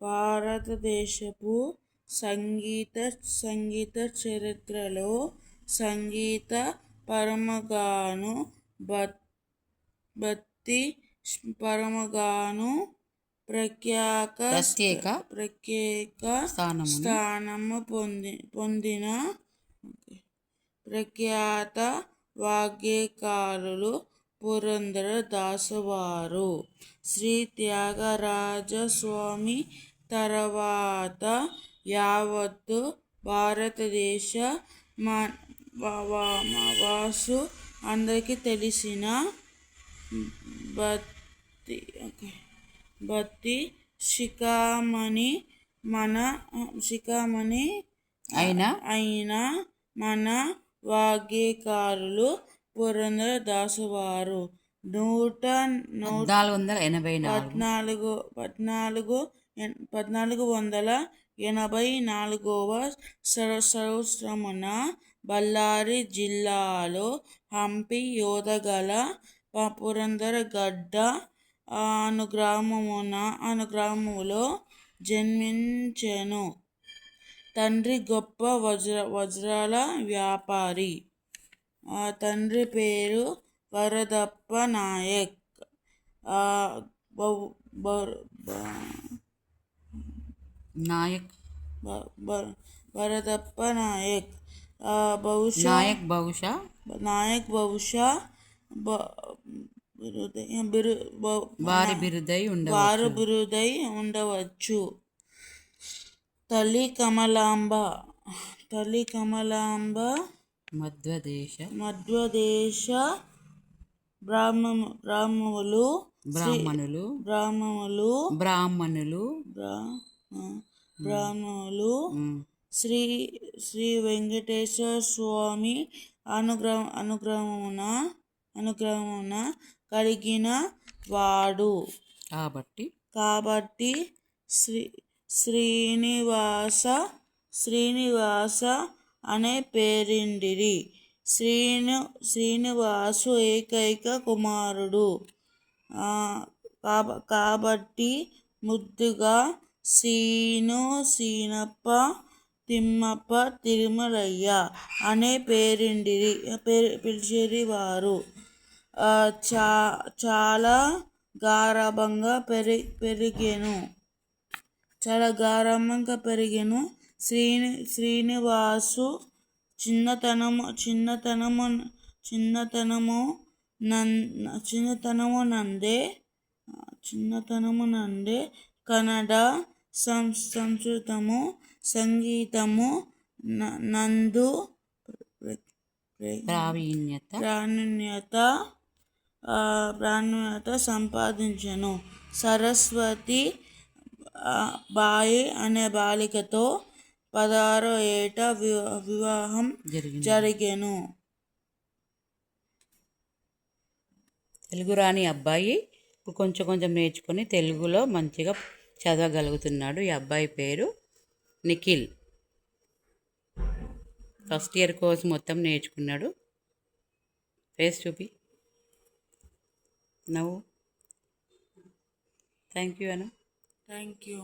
భారతదేశపు సంగీత చరిత్రలో సంగీత పరమగాను భక్తి పరమగాను ప్రత్యేక స్థానము పొందిన ప్రఖ్యాత వాగ్గేయకారులు పురందర దాసవారు. శ్రీ త్యాగరాజస్వామి తర్వాత యావత్తు భారతదేశ వాసు అందరికీ తెలిసిన భక్తి శిఖామణి అయిన మన వాగ్గేయకారులు పురందర దాసవారు 1484వ సంవత్సరమున బళ్ళారి జిల్లాలో హంపి యోదగల పురందర గడ్డ అను గ్రామములో జన్మించెను. తండ్రి గొప్ప వజ్రాల వ్యాపారి. తండ్రి పేరు వరదప్ప నాయక్. వరదప్ప నాయక్ బహుశా వారి బిరుదై ఉండవచ్చు. తల్లి కమలాంబ మధ్వదేశ బ్రాహ్మణులు శ్రీ వెంకటేశ్వర స్వామి అనుగ్రహమున కలిగిన వాడు కాబట్టి శ్రీనివాస అనే పేరిండిరి. శ్రీనివాసు ఏకైక కుమారుడు కాబట్టి ముద్దుగా సీనప్ప తిమ్మప్ప తిరుమలయ్య అనే పిలిచేవారు. చాలా గారాబంగా పెరిగెను. శ్రీనివాసు చిన్నతనమునందే కన్నడ సంస్కృతము సంగీతము నందు ప్రావీణ్యత సంపాదించెను. సరస్వతి బాయి అనే బాలికతో 16వ ఏట వివాహం జరిగెను. తెలుగు రాని అబ్బాయి ఇప్పుడు కొంచెం నేర్చుకొని తెలుగులో మంచిగా చదవగలుగుతున్నాడు. ఈ అబ్బాయి పేరు నిఖిల్. ఫస్ట్ ఇయర్ కోర్స్ మొత్తం నేర్చుకున్నాడు. ఫేస్ చూపి నవ్వు. Thank you Anu. Thank you.